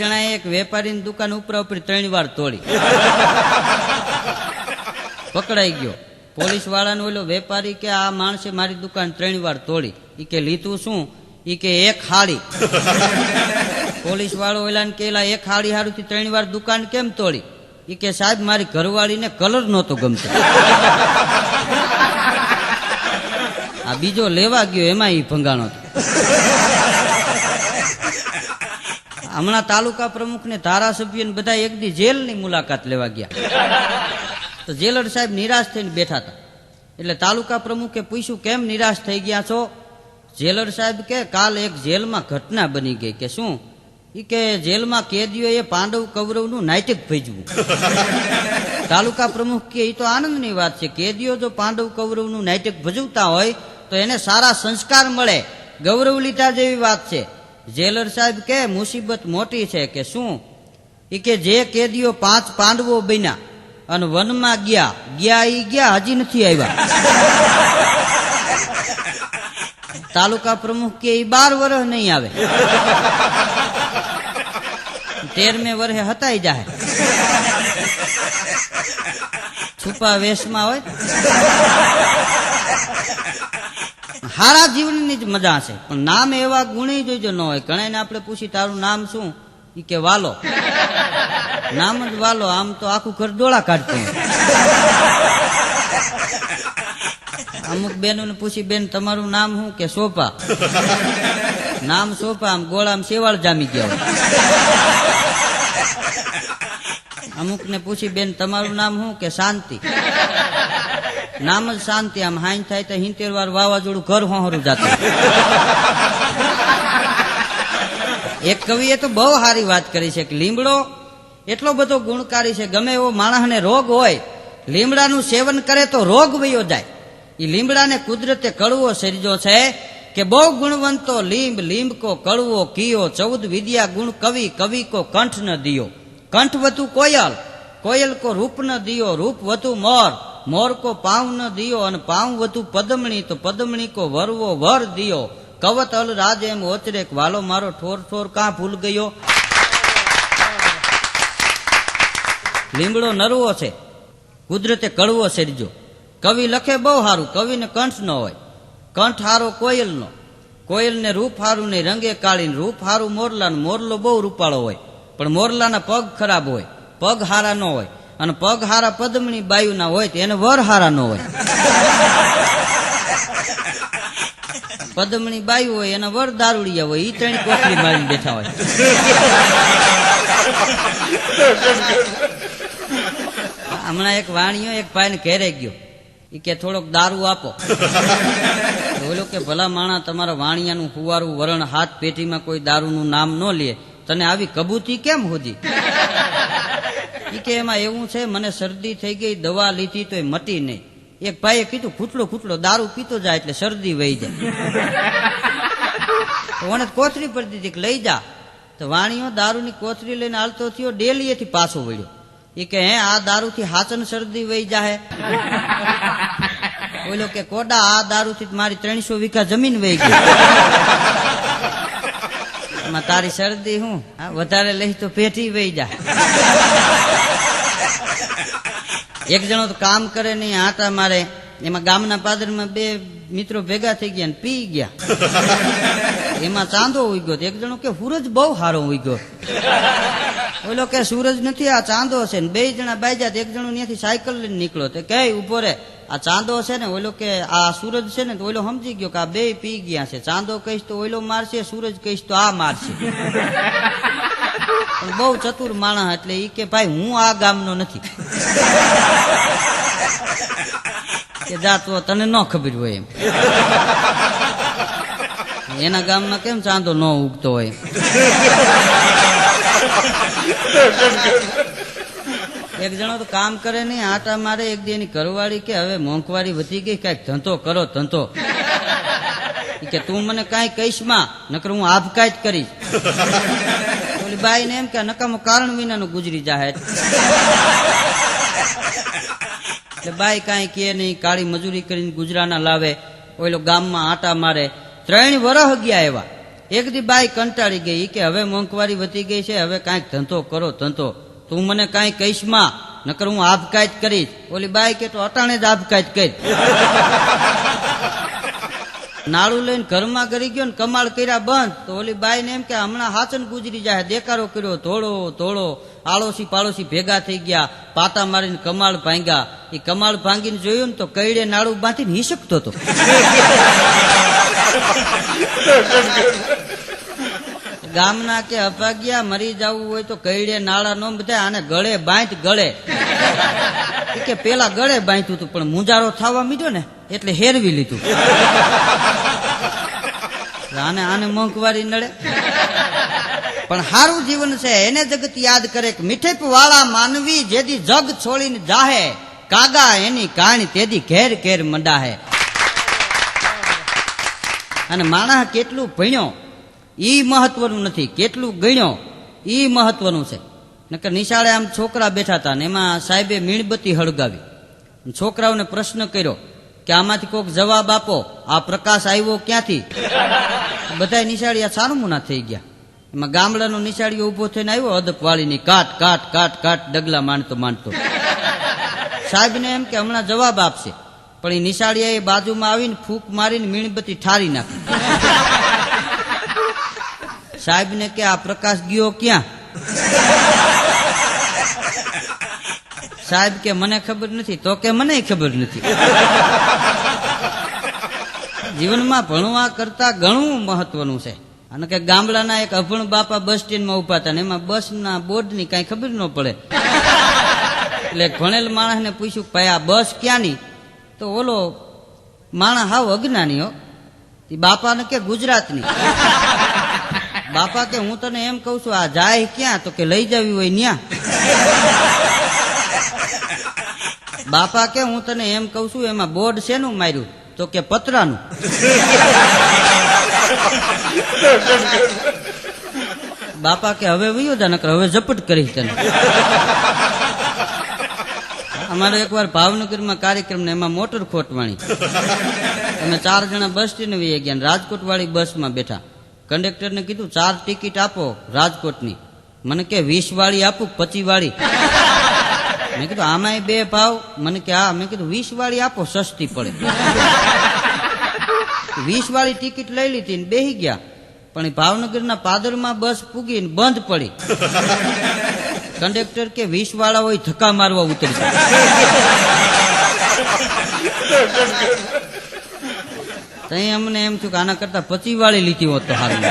જણાએ એક વેપારીની દુકાન ઉપરા ઉપરી 3 વાર તોડી, પકડાઈ ગયો. પોલીસ વાળાને ઓલો વેપારી કે આ માણસે મારી દુકાન 3 વાર તોડી. ઈ કે લીધું શું? ઈ કે એક હાડી. પોલીસ વાળો ઓલાને કે એક હાડી હારુંથી 3 વાર દુકાન કેમ તોડી? ઈ કે સાહેબ મારી ઘરવાળીને કલર નહોતો ગમતો. આ બીજો લેવા ગયો એમાં ઈ ભંગાણો હતો. હમણાં તાલુકા પ્રમુખ ને ધારાસભ્ય બધા એક દી જેલની મુલાકાત લેવા ગયા. તો જેલર સાહેબ નિરાશ થઈને બેઠા હતા. એટલે તાલુકા પ્રમુખે પૂછ્યું કેમ નિરાશ થઈ ગયા છો? જેલર સાહેબ કે કાલ એક જેલમાં ઘટના બની ગઈ. કે શું? ઈ કે જેલમાં કેદીઓએ પાંડવ કૌરવનું નાટક ભજવું. તાલુકા પ્રમુખ કે ઈ તો આનંદની વાત છે. કેદીઓ જો પાંડવ કૌરવનું નાટક ભજવતા હોય તો એને સારા સંસ્કાર મળે, ગૌરવ લીધા જેવી વાત છે. જેલર સાહેબ કે મુસીબત મોટી છે. કે શું? ઈ કે જે કેદીઓ 5 પાંડવો બન્યા અને વનમાં ગયા હજી નથી આવ્યા. તાલુકા પ્રમુખ કે 12 વર્ષ નહીં આવે, 13મે વર્ષે હતાઈ જાય. છુપા વેશમાં હોય. હારા જીવનની જ મજા છે, પણ નામ એવા ગુણી જોઈજો ન હોય. ઘણાને આપણે પૂછી તારું નામ શું? ઈ કે વાલો. નામ જ વાલો, આમ તો આખું ઘર ડોળા કાઢતું. અમુક બેનોને પૂછી બેન તમારું નામ શું? કે સોપા. નામ સોપા, આમ ગોળામાં શેવાળ જામી ગયા હોય. અમુક ને પૂછી બેન તમારું નામ શું? કે શાંતિ. નામ જ શાંતિ, આમ હાઈન થાય તો 70 વાર વાવાઝોડું ઘર હોહરું જાતું. એક કવિએ તો બહુ સારી વાત કરી છે કે લીમડો એટલો બધો ગુણકારી છે. ગમે એવો માણસને રોગ હોય, લીમડાનું સેવન કરે તો રોગ વયો જાય. એ લીમડાને કુદરતે કડવો સર્જો છે કે બહુ ગુણવંતો લીંબ, લીંબ કો કડવો કિયો, 14 વિદ્યા ગુણ કવિ, કવિ કો કંઠ ન દિયો. કંઠ વતુ કોયલ, કોયલ કો રૂપ ન દિયો, રૂપ વતુ મોર, મોર કો પાવ ન દિયો, અને પાવ વતુ પદમણી, તો પદમણી કો વરવો વર દિયો. કવત અલ રાજ એમ ઓચરે, વાલો મારો ઠોર ઠોર કાં ભૂલ ગયો. લીમડો નરવો છે, કુદરતે કડવો સર્જો. કવિ લખે બહુ સારું, કવિને કંઠ ન હોય. કંઠ હારો કોયલનો, કોયલને રૂપ હારું નહીં, રંગે કાળીને. રૂપ હારું મોરલાનું, મોરલો બહુ રૂપાળો હોય, પણ મોરલાના પગ ખરાબ હોય, પગ હારા ન હોય. અને પગ હારા પદમણી બાયુના હોય તો એને વર હારા ન હોય. પદમણી બાયુ હોય એના વર દારૂડિયા હોય, ઈ 3 કોથળી મારીને બેઠા હોય. હમણાં એક વાણિયો એક ભાઈને ઘેરે ગયો. ઈ કે થોડોક દારૂ આપો. બોલો કે ભલા માણા, તમારા વાણિયાનું ફુવારું વરણ હાથ પેટીમાં કોઈ દારૂનું નામ ન લે, તને આવી કબૂતી કેમ હોજી? ઈ કે એમાં એવું છે, મને શરદી થઈ ગઈ, દવા લીધી તોય મટી નહીં. એક ભાઈએ કીધું ખૂટલો ખૂટલો દારૂ પીતો જાય એટલે શરદી વહી જાય. ઓને કોથળી પર દીધી કે લઈ જા. તો વાણિયો દારૂની કોથળી લઈને હાલતો થયો, ડેલીએથી પાછો વળ્યો. ઈ કે હે આ દારૂથી હાચન શરદી વહી જાહે? બોલો કે કોડા આ દારૂથી મારી 300 વીઘા જમીન વહી ગઈ. એમાં તારી શરદી હું? વધારે લઈ તો પેટી વહી જાય. એક જણો તો કામ કરે નહીં, આટા મારે. એમાં ગામના પાદરમાં 2 મિત્રો ભેગા થઈ ગયા ને પી ગયા. એમાં ચાંદો ઉગ્યો. એક જણો કે સૂરજ બહુ સારો ઉગ્યો. ઓલો કે સૂરજ નથી, આ ચાંદો છે. ને 2 જણા બાજ્યા. એક જણો ત્યાંથી સાયકલ લઈને નીકળ્યો. તો કે ઉભો રે, આ ચાંદો છે ને, ઓલો કે આ સૂરજ છે ને. તો ઓલો સમજી ગયો કે આ 2 પી ગયા છે. ચાંદો કહીશ તો ઓલો મારશે, સૂરજ કહીશ તો આ મારશે. બહુ ચતુર માણસ. એટલે ઈ કે ભાઈ હું આ ગામનો નથી. કે જા તો તને ન ખબર હોય એમ. એના ગામમાં કેમ ચાંદો ન ઉગતો હોય? એક જણો તો કામ કરે નહીં, આટા મારે. એક દી એની ઘરવાળી કે હવે મોંઘવારી વધી ગઈ, કઈક ધંધો કરો ધંધો. કે તું મને કઈ કહીશ માં, નકર હું આપકાત કરીશ. ઓલી બાઈ ને એમ કે નકામો કારણ વિનાનું ગુજરી જાય. એટલે બાઈ કાંઈ કે નહીં, કાળી મજૂરી કરીને ગુજરાના લાવે. ઓલો ગામમાં આટા મારે. 3 વર્ષ ગયા એવા. એક દી બાઈ કંટાળી ગઈ કે હવે મોંઘવારી વધી ગઈ છે, હવે કાંઈક ધંધો કરો ધંધો, તું મને કાંઈ કહીશ માં, નકર હું આપઘાત કરીશ. ઓલી બાઈ કે તો અટાણે જ આપઘાત કરી. નાળું લઈને ઘરમાં ગરી ગયો ને કમાળ કર્યા બંધ. તો ઓલી બાઈ ને એમ કે હમણાં હાચન ગુજરી જાય, દેકારો કર્યો ધોળો ધોળો, આળોશી પાડોશી ભેગા થઈ ગયા, પાતા મારીને કમાળ ભાંગ્યા. એ કમાળ ભાંગીને જોયું ને તો કઈડે નાળું બાંધીને હિસકતો હતો. ગામના કે અભાગ્યા મરી જવું હોય તો કઈડે નાળા નો બધા આને ગળે બાંધ ગળે. કે પેલા ગળે બાંધ્યું હતું પણ મુંજારો થવા મીડ્યો ને એટલે હેરવી લીધું. આને મોંઘવારી નડે. પણ સારું જીવન છે એને જગત યાદ કરે કે મીઠેપ વાળા માનવી જેદી જગ છોડીને જાહે, કાગા એની કાણી તેદી ઘેર ઘેર મંડાહે. અને માણસ કેટલું ભણ્યો ઈ મહત્વનું નથી, કેટલું ગણ્યો ઈ મહત્વનું છે. નકર નિશાળે આમ છોકરા બેઠા હતા ને એમાં સાહેબે મીણબત્તી હળગાવી. છોકરાઓને પ્રશ્ન કર્યો કે આમાંથી કોઈક જવાબ આપો, આ પ્રકાશ આવ્યો ક્યાંથી? બધા નિશાળિયા સારમુના થઈ ગયા. એમાં ગામડાનો નિશાળીઓ ઉભો થઈને આવ્યો અદપ વાળીની, કાટ કાટ કાટ કાટ ડગલા માંડતો માંડતો. સાહેબને એમ કે હમણાં જવાબ આપશે, પણ એ નિશાળિયા એ બાજુમાં આવીને ફૂંક મારીને મીણબત્તી ઠારી નાખી. સાહેબને કે આ પ્રકાશ ગયો ક્યાં? સાહેબ કે મને ખબર નથી. તો કે મને ખબર નથી. જીવનમાં ભણવા કરતા ઘણું મહત્વનું છે. અને કે ગામડાના એક અભણ બાપા બસ સ્ટેન્ડમાં ઉભા હતા ને એમાં બસના બોર્ડની કાંઈ ખબર ન પડે. એટલે ભણેલ માણસને પૂછ્યું ભાઈ આ બસ ક્યાંની? તો ઓલો માણસ હાવ અજ્ઞાની હો. બાપાને કે ગુજરાતની. બાપા કે હું તને એમ કઉ છું આ જાય ક્યાં? તો કે લઈ જવી હોય ન્યા. બાપા કે હું તને એમ કઉ છું એમાં બોર્ડ શેનું માર્યું? તો કે પતરાનું. બાપા કે હવે વયો જા નકર હવે ઝપટ કરીશ તને. અમારે એકવાર ભાવનગરમાં કાર્યક્રમ ને એમાં મોટર ખોટવાણી. અમે 4 જણા બસ સ્ટેન્ડ વહી ગયા, રાજકોટ વાળી બસમાં બેઠા. કંડક્ટરને કીધું 4 ટિકિટ આપો રાજકોટની. મને કે 20 વાળી આપું 25 વાળી? મેં કીધું આમાંય 2 ભાવ? મને કે હા. મેં કીધું 20 વાળી આપો સસ્તી પડે. 20 વાળી ટિકિટ લઈ લીધી ને બેહી ગયા. પણ એ ભાવનગરના પાદરમાં બસ પૂગી બંધ પડી. કંડક્ટર કે 20 વાળા હોય ધક્કા મારવા ઉતરી. તઈ અમને એમ થયું કે આના કરતા 25 વાળી લીધી હોત તો સારું.